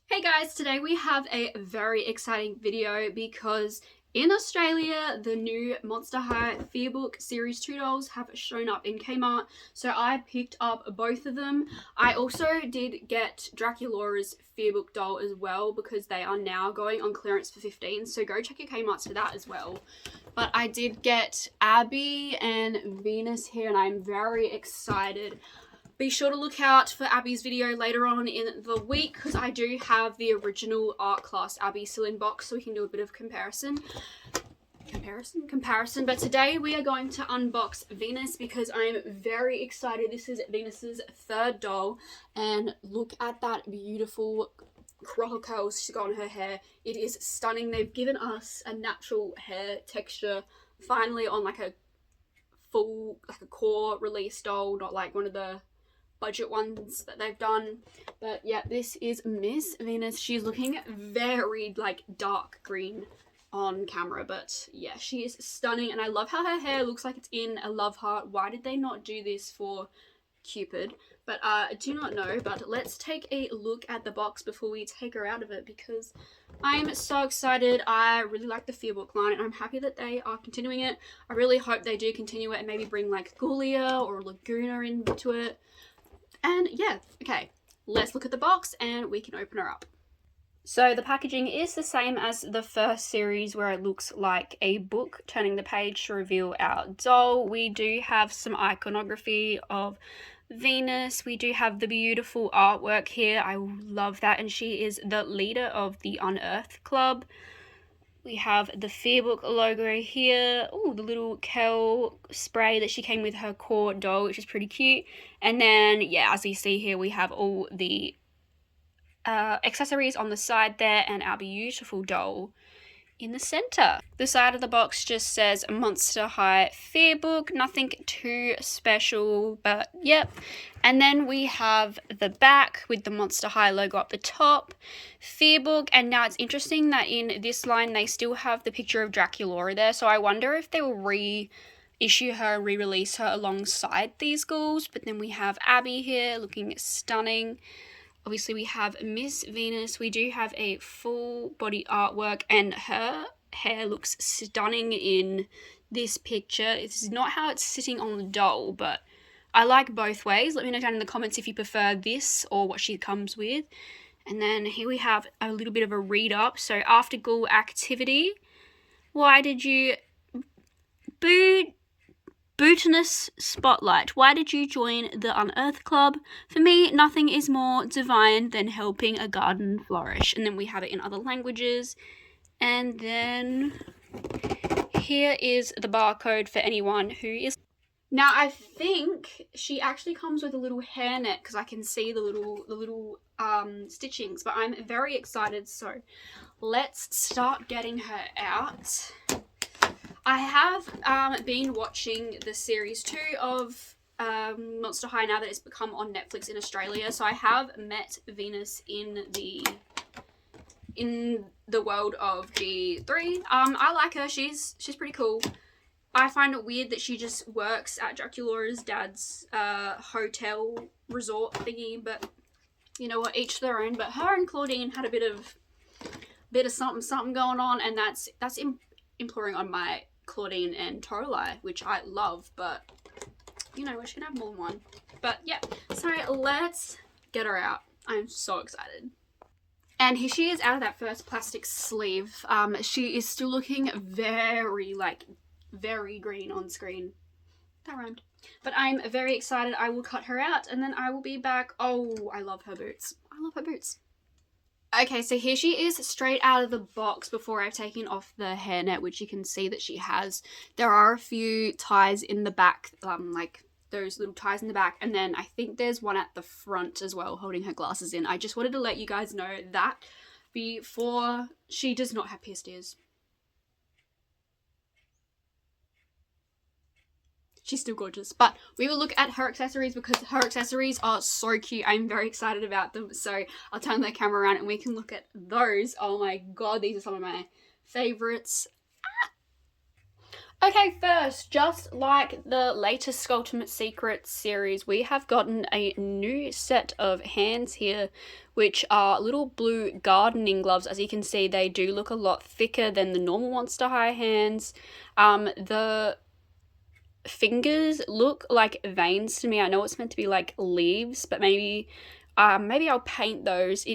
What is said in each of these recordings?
Hey guys, today we have a very exciting video because in Australia, the new Monster High Fearbook Series 2 dolls have shown up in Kmart, so I picked up both of them. I also did get Draculaura's Fearbook doll as well because they are now going on clearance for $15, so go check your Kmarts for that as well. But I did get Abby and Venus here and I'm very excited. Be sure to look out for Abby's video later on in the week because I do have the original art class Abby still in box, so we can do a bit of comparison. But today we are going to unbox Venus because I'm very excited. This is Venus's third doll and look at that beautiful crocodile she's got on her hair. It is stunning. They've given us a natural hair texture finally on like a full, like a core release doll, not like one of the budget ones that they've done. But yeah, this is Miss Venus. She's looking very like dark green on camera, but yeah, she is stunning and I love how her hair looks like it's in a love heart. Why did they not do this for Cupid? But I do not know. But let's take a look at the box before we take her out of it because I'm so excited. I really like the Fearbook line and I'm happy that they are continuing it. I really hope they do continue it and maybe bring like Gulia or Laguna into it. And yeah, okay, let's look at the box and we can open her up. So the packaging is the same as the first series where it looks like a book, turning the page to reveal our doll. We do have some iconography of Venus. We do have the beautiful artwork here. I love that. And she is the leader of the Unearthed Club. We have the Fearbook logo here. Oh, the little Kel spray that she came with her core doll, which is pretty cute. And then, yeah, as you see here, we have all the accessories on the side there and our beautiful doll in the center. The side of the box just says Monster High Fearbook, nothing too special, but yep. And then we have the back with the Monster High logo up the top, Fearbook, and now it's interesting that in this line they still have the picture of Draculaura there, so I wonder if they will reissue her, re-release her alongside these ghouls. But then we have Abby here looking stunning. Obviously, we have Miss Venus. We do have a full body artwork, and her hair looks stunning in this picture. This is not how it's sitting on the doll, but I like both ways. Let me know down in the comments if you prefer this or what she comes with. And then here we have a little bit of a read up. So, after ghoul activity, why did you Bootinous Spotlight. Why did you join the Unearthed Club? For me, nothing is more divine than helping a garden flourish. And then we have it in other languages. And then here is the barcode for anyone who is... Now, I think she actually comes with a little hairnet because I can see the little stitchings. But I'm very excited, so let's start getting her out. I have been watching the series 2 of Monster High now that it's become on Netflix in Australia. So I have met Venus in the world of G3. I like her. She's pretty cool. I find it weird that she just works at Draculaura's dad's hotel resort thingy, but you know what, each their own. But her and Claudine had a bit of something going on, and that's imploring on my Claudine and Toralei, which I love, but you know, we should have more than one. But yeah, so let's get her out. I'm so excited. And here she is out of that first plastic sleeve. She is still looking very green on screen. That rhymed. But I'm very excited. I will cut her out and then I will be back. Oh, I love her boots. I love her boots. Okay, so here she is straight out of the box before I've taken off the hairnet, which you can see that she has. There are a few ties in the back, like those little ties in the back, and then I think there's one at the front as well holding her glasses in. I just wanted to let you guys know that before. She does not have pierced ears. She's still gorgeous, but we will look at her accessories because her accessories are so cute. I'm very excited about them, so I'll turn the camera around and we can look at those. Oh my god, these are some of my favorites. Okay, first, just like the latest Ultimate Secrets series, we have gotten a new set of hands here, which are little blue gardening gloves. As you can see, they do look a lot thicker than the normal Monster High hands. The fingers look like veins to me. I know it's meant to be like leaves, but maybe I'll paint those.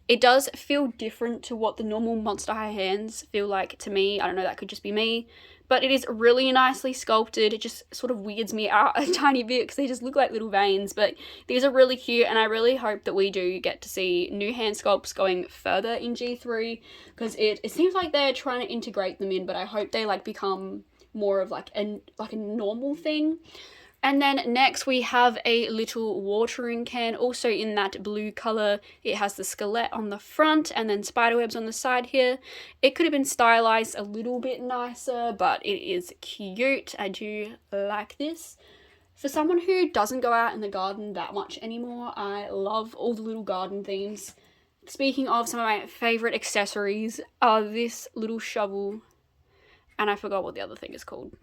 It does feel different to what the normal Monster High hands feel like to me. I don't know, that could just be me. But it is really nicely sculpted. It just sort of weirds me out a tiny bit because they just look like little veins. But these are really cute, and I really hope that we do get to see new hand sculpts going further in G3, because it seems like they're trying to integrate them in, but I hope they like become more of like a normal thing. And then next we have a little watering can, also in that blue colour. It has the skelet on the front and then spiderwebs on the side here. It could have been stylized a little bit nicer, but it is cute. I do like this. For someone who doesn't go out in the garden that much anymore, I love all the little garden themes. Speaking of, some of my favourite accessories are this little shovel, and I forgot what the other thing is called.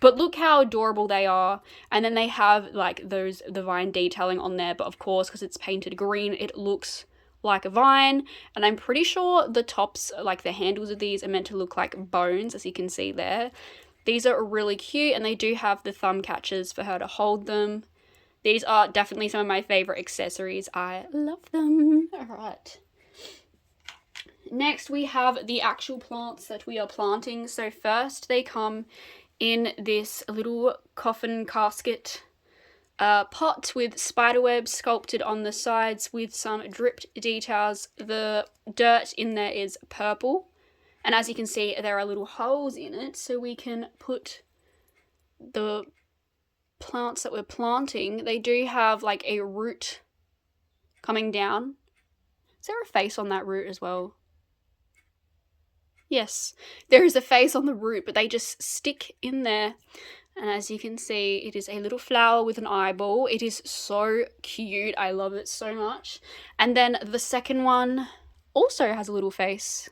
But look how adorable they are. And then they have like the vine detailing on there, but of course, because it's painted green, it looks like a vine. And I'm pretty sure the tops, like the handles of these, are meant to look like bones, as you can see there. These are really cute, and they do have the thumb catchers for her to hold them. These are definitely some of my favorite accessories. I love them. All right. Next, we have the actual plants that we are planting. So first, they come in this little coffin casket pot with spiderwebs sculpted on the sides with some dripped details. The dirt in there is purple, and as you can see, there are little holes in it, so we can put the plants that we're planting. They do have like a root coming down. Is there a face on that root as well? Yes, there is a face on the root, but they just stick in there. And as you can see, it is a little flower with an eyeball. It is so cute. I love it so much. And then the second one also has a little face.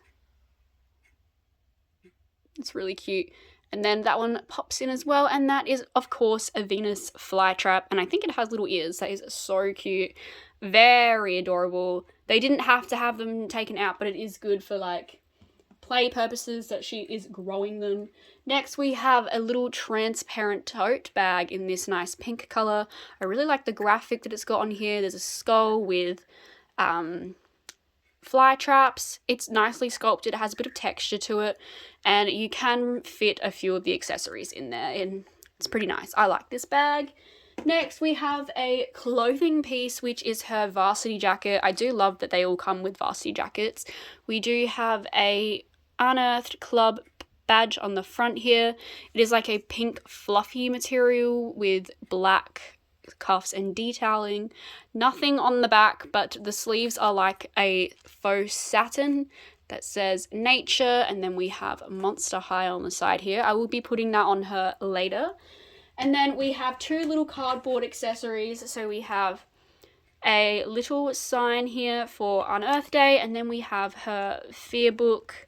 It's really cute. And then that one pops in as well, and that is, of course, a Venus flytrap. And I think it has little ears. That is so cute. Very adorable. They didn't have to have them taken out, but it is good for, like, play purposes that she is growing them. Next, we have a little transparent tote bag in this nice pink color. I really like the graphic that it's got on here. There's a skull with fly traps. It's nicely sculpted. It has a bit of texture to it, and you can fit a few of the accessories in there, and it's pretty nice. I like this bag. Next, we have a clothing piece, which is her varsity jacket. I do love that they all come with varsity jackets. We do have a Unearthed Club badge on the front here. It is like a pink fluffy material with black cuffs and detailing. Nothing on the back, but the sleeves are like a faux satin that says nature, and then we have Monster High on the side here. I will be putting that on her later. And then we have two little cardboard accessories. So we have a little sign here for Unearth Day, and then we have her fear book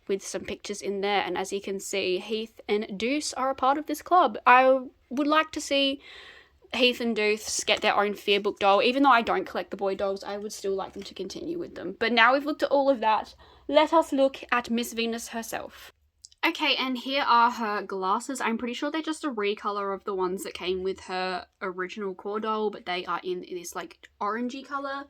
with some pictures in there. And as you can see, Heath and Deuce are a part of this club. I would like to see Heath and Deuce get their own fear book doll. Even though I don't collect the boy dolls, I would still like them to continue with them. But now we've looked at all of that, let us look at Miss Venus herself. Okay, and here are her glasses. I'm pretty sure they're just a recolor of the ones that came with her original core doll, but they are in this like orangey color.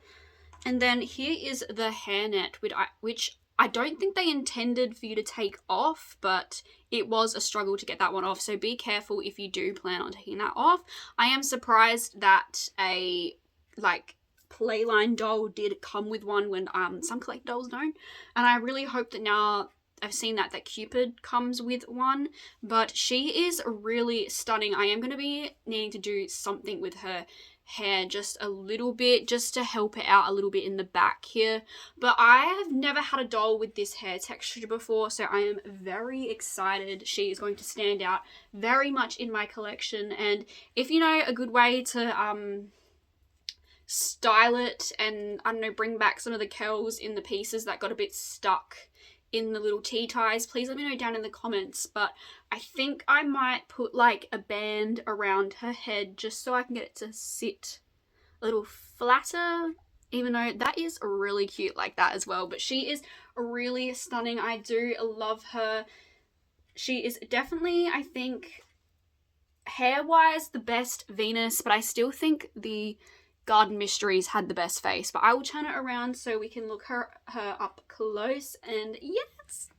And then here is the hairnet, which I don't think they intended for you to take off, but it was a struggle to get that one off, so be careful if you do plan on taking that off. I am surprised that a like Playline doll did come with one when some collect dolls don't, and I really hope that now I've seen that Cupid comes with one. But she is really stunning. I am going to be needing to do something with her hair just a little bit, just to help it out a little bit in the back here. But I have never had a doll with this hair texture before, so I am very excited. She is going to stand out very much in my collection, and if you know a good way to style it and, I don't know, bring back some of the curls in the pieces that got a bit stuck in the little tea ties, please let me know down in the comments. But I think I might put like a band around her head just so I can get it to sit a little flatter, even though that is really cute like that as well. But she is really stunning. I do love her. She is definitely, I think, hair-wise the best Venus, but I still think the Garden Mysteries had the best face. But I will turn it around so we can look her up close, and yes.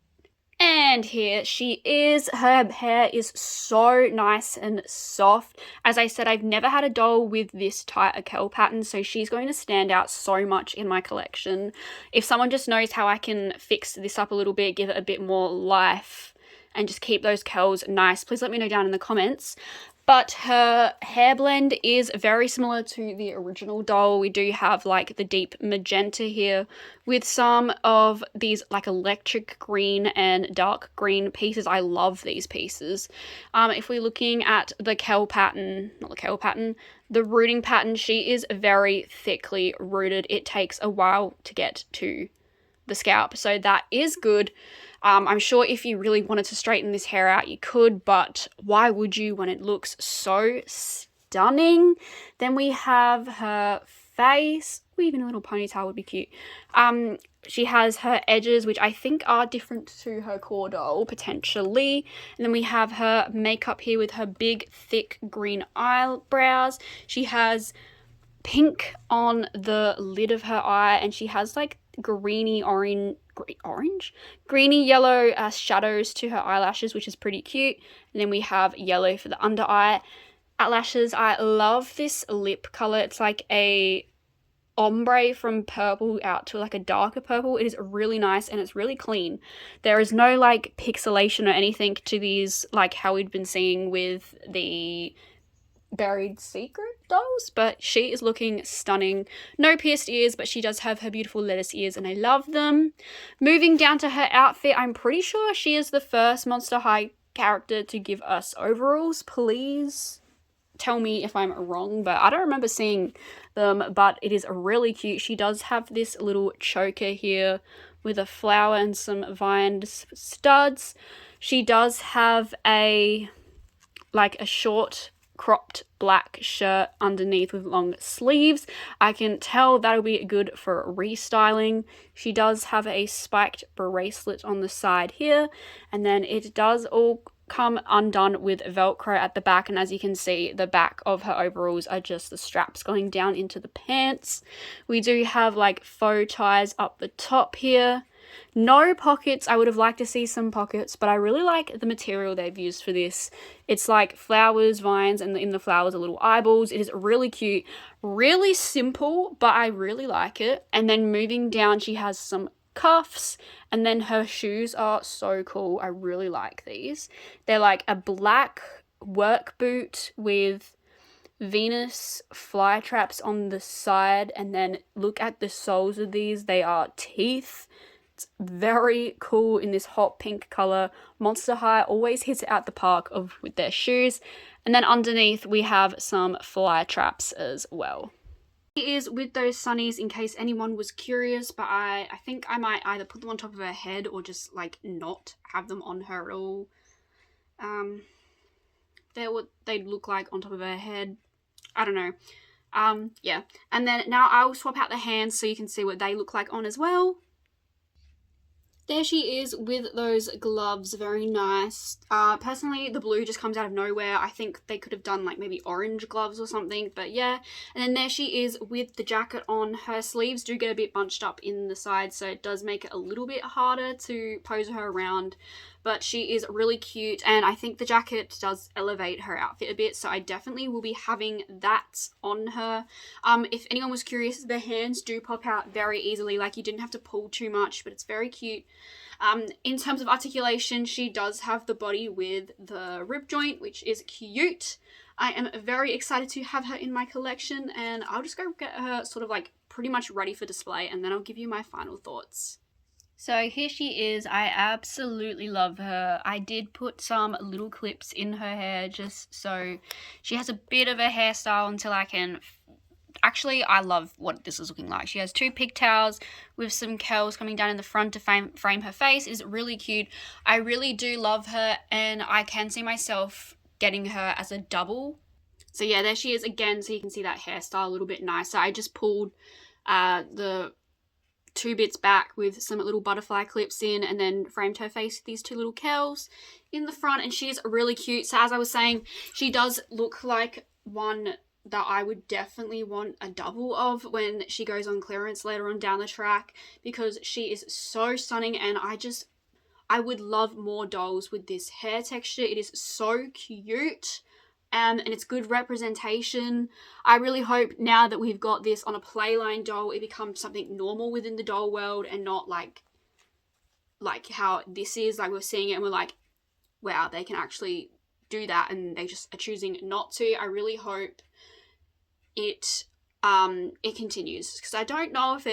And here she is. Her hair is so nice and soft. As I said, I've never had a doll with this tight a curl pattern, so she's going to stand out so much in my collection. If someone just knows how I can fix this up a little bit, give it a bit more life, and just keep those curls nice, please let me know down in the comments. But her hair blend is very similar to the original doll. We do have like the deep magenta here with some of these like electric green and dark green pieces. I love these pieces. If we're looking at the curl pattern, not the curl pattern, the rooting pattern, she is very thickly rooted. It takes a while to get to the scalp, so that is good. I'm sure if you really wanted to straighten this hair out, you could, but why would you when it looks so stunning? Then we have her face. Even a little ponytail would be cute. She has her edges, which I think are different to her core doll, potentially. And then we have her makeup here with her big, thick green eyebrows. She has pink on the lid of her eye, and she has like greeny yellow shadows to her eyelashes, which is pretty cute. And then we have yellow for the under eye lashes. I love this lip color. It's like a ombre from purple out to like a darker purple. It is really nice and it's really clean. There is no like pixelation or anything to these, like how we'd been seeing with the Buried Secret dolls, but she is looking stunning. No pierced ears, but she does have her beautiful lettuce ears and I love them. Moving down to her outfit, I'm pretty sure she is the first Monster High character to give us overalls. Please tell me if I'm wrong, but I don't remember seeing them, but it is really cute. She does have this little choker here with a flower and some vined studs. She does have a short cropped black shirt underneath with long sleeves. I can tell that'll be good for restyling. She does have a spiked bracelet on the side here, and then it does all come undone with Velcro at the back, and as you can see, the back of her overalls are just the straps going down into the pants. We do have like faux ties up the top here. No pockets. I would have liked to see some pockets, but I really like the material they've used for this. It's like flowers, vines, and in the flowers are little eyeballs. It is really cute, really simple, but I really like it. And then moving down, she has some cuffs, and then her shoes are so cool. I really like these. They're like a black work boot with Venus flytraps on the side, and then look at the soles of these. They are teeth. It's very cool in this hot pink color. Monster High always hits it out the park with their shoes. And then underneath we have some fly traps as well. It is with those sunnies in case anyone was curious, but I think I might either put them on top of her head or just like not have them on her at all. They're what they'd look like on top of her head. I don't know. Yeah. And then now I'll swap out the hands so you can see what they look like on as well. There she is with those gloves, very nice. Personally, the blue just comes out of nowhere. I think they could have done like maybe orange gloves or something, but yeah. And then there she is with the jacket on. Her sleeves do get a bit bunched up in the side, so it does make it a little bit harder to pose her around. But she is really cute, and I think the jacket does elevate her outfit a bit, so I definitely will be having that on her. If anyone was curious, the hands do pop out very easily, like you didn't have to pull too much, but it's very cute. In terms of articulation, she does have the body with the rib joint, which is cute. I am very excited to have her in my collection, and I'll just go get her sort of like pretty much ready for display, and then I'll give you my final thoughts. So here she is. I absolutely love her. I did put some little clips in her hair just so she has a bit of a hairstyle until I can actually, I love what this is looking like. She has 2 pigtails with some curls coming down in the front to frame her face. It's really cute. I really do love her, and I can see myself getting her as a double. So yeah, there she is again, so you can see that hairstyle a little bit nicer. I just pulled the 2 bits back with some little butterfly clips in, and then framed her face with these 2 little curls in the front, and she's really cute. So as I was saying, she does look like one that I would definitely want a double of when she goes on clearance later on down the track, because she is so stunning, and I would love more dolls with this hair texture. It is so cute. And it's good representation. I really hope now that we've got this on a Playline doll, it becomes something normal within the doll world, and not like how this is. Like, we're seeing it and we're like, wow, they can actually do that, and they just are choosing not to. I really hope it continues, because I don't know if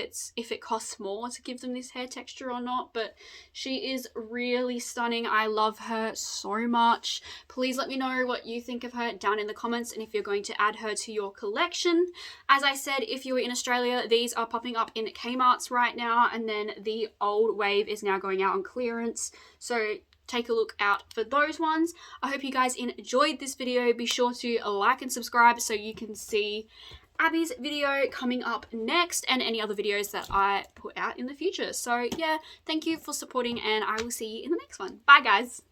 it costs more to give them this hair texture or not, but she is really stunning. I love her so much. Please let me know what you think of her down in the comments, and if you're going to add her to your collection. As I said, if you're in Australia, these are popping up in Kmart's right now, and then the old wave is now going out on clearance, so take a look out for those ones. I hope you guys enjoyed this video. Be sure to like and subscribe so you can see Abby's video coming up next, and any other videos that I put out in the future. So yeah, thank you for supporting, and I will see you in the next one. Bye guys.